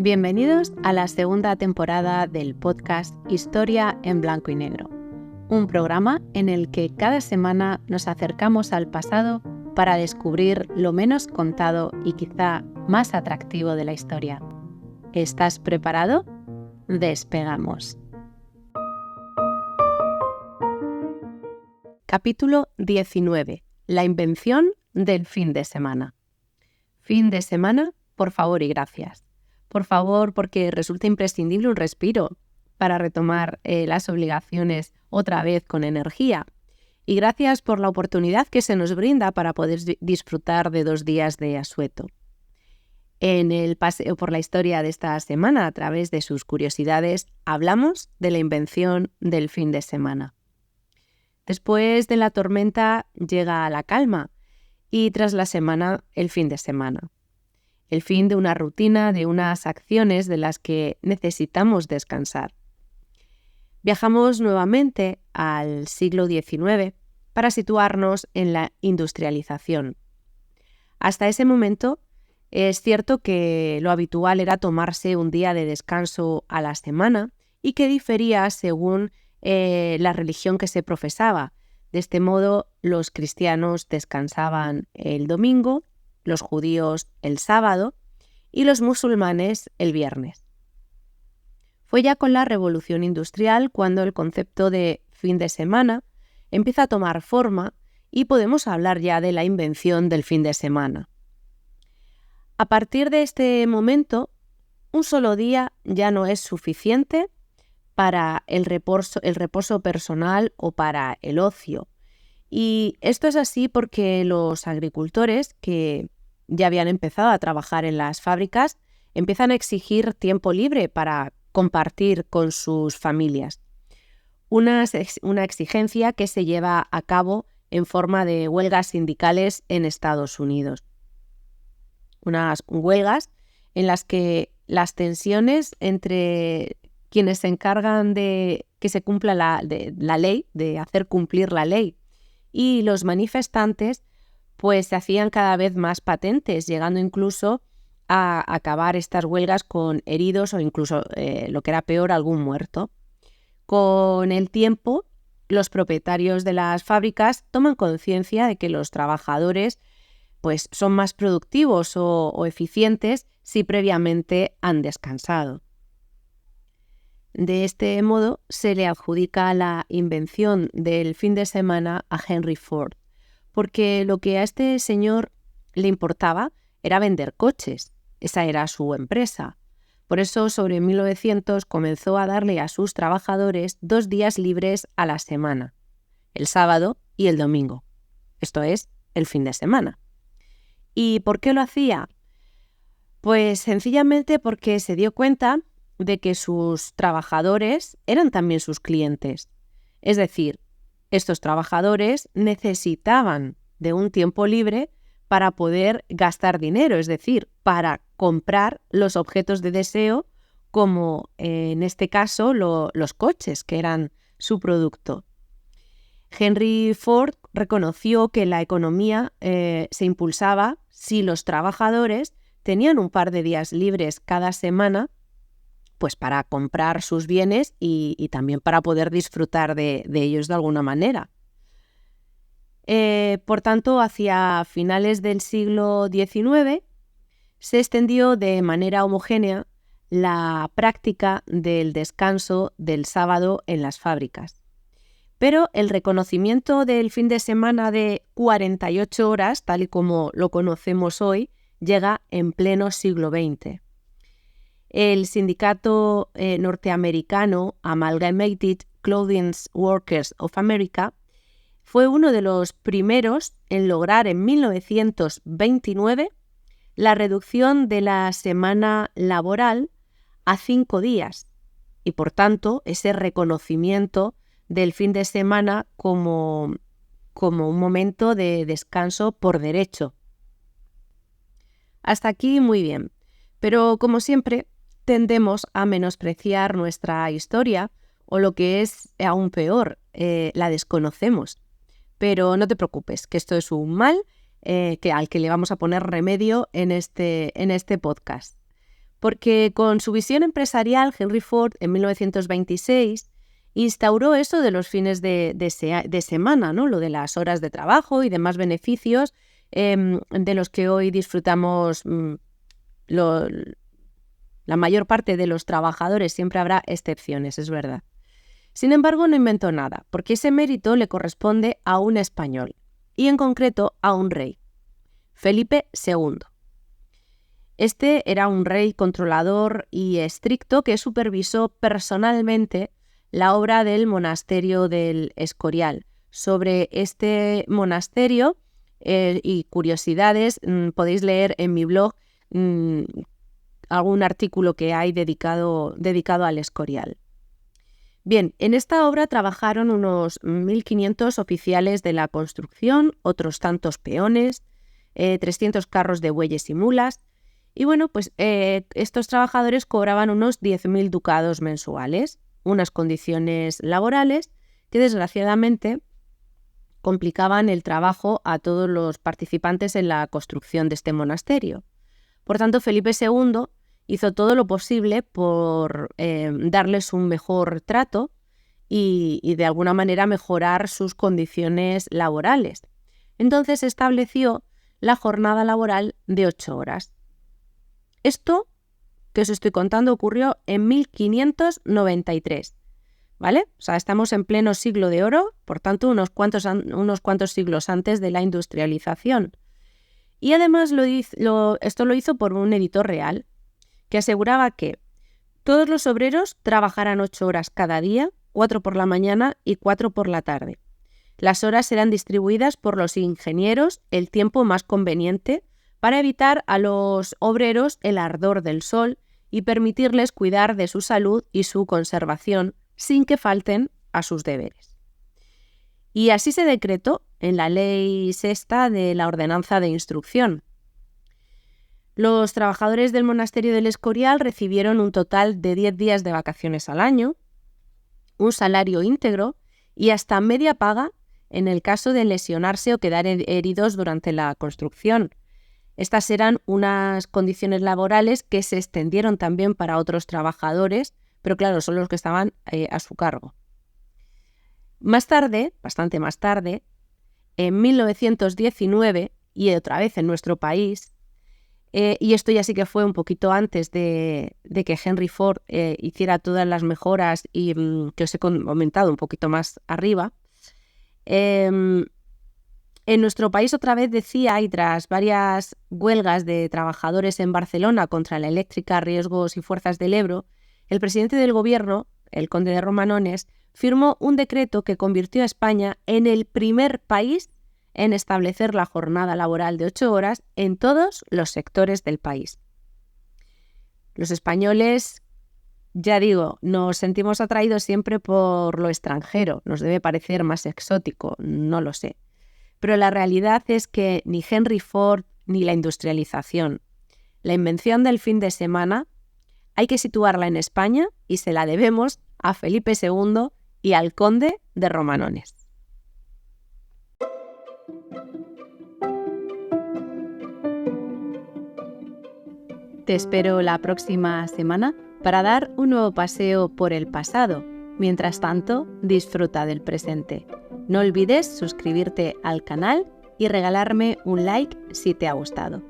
Bienvenidos a la segunda temporada del podcast Historia en Blanco y Negro, un programa en el que cada semana nos acercamos al pasado para descubrir lo menos contado y quizá más atractivo de la historia. ¿Estás preparado? Despegamos. Capítulo 19. La invención del fin de semana. Fin de semana, por favor y gracias. Por favor, porque resulta imprescindible un respiro para retomar las obligaciones otra vez con energía. Y gracias por la oportunidad que se nos brinda para poder disfrutar de 2 días de asueto. En el paseo por la historia de esta semana, a través de sus curiosidades, hablamos de la invención del fin de semana. Después de la tormenta llega la calma y tras la semana el fin de semana. El fin de una rutina, de unas acciones de las que necesitamos descansar. Viajamos nuevamente al siglo XIX para situarnos en la industrialización. Hasta ese momento es cierto que lo habitual era tomarse un día de descanso a la semana y que difería según la religión que se profesaba. De este modo, los cristianos descansaban el domingo, los judíos el sábado y los musulmanes el viernes. Fue ya con la Revolución Industrial cuando el concepto de fin de semana empieza a tomar forma y podemos hablar ya de la invención del fin de semana. A partir de este momento, un solo día ya no es suficiente para el reposo personal o para el ocio. Y esto es así porque los agricultores que ya habían empezado a trabajar en las fábricas empiezan a exigir tiempo libre para compartir con sus familias. Una exigencia que se lleva a cabo en forma de huelgas sindicales en Estados Unidos. Unas huelgas en las que las tensiones entre quienes se encargan de que se cumpla la ley, de hacer cumplir la ley, y los manifestantes pues se hacían cada vez más patentes, llegando incluso a acabar estas huelgas con heridos o incluso, lo que era peor, algún muerto. Con el tiempo, los propietarios de las fábricas toman conciencia de que los trabajadores pues, son más productivos o eficientes si previamente han descansado. De este modo, se le adjudica la invención del fin de semana a Henry Ford, porque lo que a este señor le importaba era vender coches. Esa era su empresa. Por eso, sobre 1900, comenzó a darle a sus trabajadores 2 días libres a la semana, el sábado y el domingo. Esto es, el fin de semana. ¿Y por qué lo hacía? Pues sencillamente porque se dio cuenta de que sus trabajadores eran también sus clientes. Es decir, estos trabajadores necesitaban de un tiempo libre para poder gastar dinero, es decir, para comprar los objetos de deseo, como en este caso los coches, que eran su producto. Henry Ford reconoció que la economía se impulsaba si los trabajadores tenían un par de días libres cada semana, pues para comprar sus bienes y también para poder disfrutar de ellos de alguna manera. Por tanto, hacia finales del siglo XIX se extendió de manera homogénea la práctica del descanso del sábado en las fábricas. Pero el reconocimiento del fin de semana de 48 horas, tal y como lo conocemos hoy, llega en pleno siglo XX. El sindicato norteamericano Amalgamated Clothing Workers of America fue uno de los primeros en lograr en 1929 la reducción de la semana laboral a 5 días y, por tanto, ese reconocimiento del fin de semana como un momento de descanso por derecho. Hasta aquí muy bien, pero como siempre tendemos a menospreciar nuestra historia o lo que es aún peor, la desconocemos. Pero no te preocupes, que esto es un mal al que le vamos a poner remedio en este podcast. porque con su visión empresarial, Henry Ford en 1926 instauró eso de los fines de semana, ¿no? Lo de las horas de trabajo y demás beneficios de los que hoy disfrutamos la mayor parte de los trabajadores. Siempre habrá excepciones, es verdad. Sin embargo, no inventó nada, porque ese mérito le corresponde a un español, y en concreto a un rey, Felipe II. Este era un rey controlador y estricto que supervisó personalmente la obra del monasterio del Escorial. Sobre este monasterio y curiosidades podéis leer en mi blog algún artículo que hay dedicado al Escorial. Bien, en esta obra trabajaron unos 1.500 oficiales de la construcción, otros tantos peones, 300 carros de bueyes y mulas. Y bueno, pues estos trabajadores cobraban unos 10.000 ducados mensuales, unas condiciones laborales que desgraciadamente complicaban el trabajo a todos los participantes en la construcción de este monasterio. Por tanto, Felipe II hizo todo lo posible por darles un mejor trato y de alguna manera mejorar sus condiciones laborales. Entonces estableció la jornada laboral de 8 horas. Esto que os estoy contando ocurrió en 1593, ¿vale? O sea, estamos en pleno siglo de oro, por tanto, unos cuantos siglos antes de la industrialización. Y además esto lo hizo por un editor real, que aseguraba que todos los obreros trabajaran 8 horas cada día, 4 por la mañana y 4 por la tarde. Las horas serán distribuidas por los ingenieros el tiempo más conveniente para evitar a los obreros el ardor del sol y permitirles cuidar de su salud y su conservación sin que falten a sus deberes. Y así se decretó en la Ley Sexta de la Ordenanza de Instrucción. Los trabajadores del monasterio del Escorial recibieron un total de 10 días de vacaciones al año, un salario íntegro y hasta media paga en el caso de lesionarse o quedar heridos durante la construcción. Estas eran unas condiciones laborales que se extendieron también para otros trabajadores, pero claro, son los que estaban a su cargo. Más tarde, bastante más tarde, en 1919, y otra vez en nuestro país, y esto ya sí que fue un poquito antes de que Henry Ford hiciera todas las mejoras y que os he comentado un poquito más arriba, en nuestro país otra vez decía, y tras varias huelgas de trabajadores en Barcelona contra la eléctrica, riesgos y fuerzas del Ebro, el presidente del gobierno, el conde de Romanones, firmó un decreto que convirtió a España en el primer país en establecer la jornada laboral de 8 horas en todos los sectores del país. Los españoles, ya digo, nos sentimos atraídos siempre por lo extranjero, nos debe parecer más exótico, no lo sé. Pero la realidad es que ni Henry Ford ni la industrialización, la invención del fin de semana, hay que situarla en España y se la debemos a Felipe II y al conde de Romanones. Te espero la próxima semana para dar un nuevo paseo por el pasado. Mientras tanto, disfruta del presente. No olvides suscribirte al canal y regalarme un like si te ha gustado.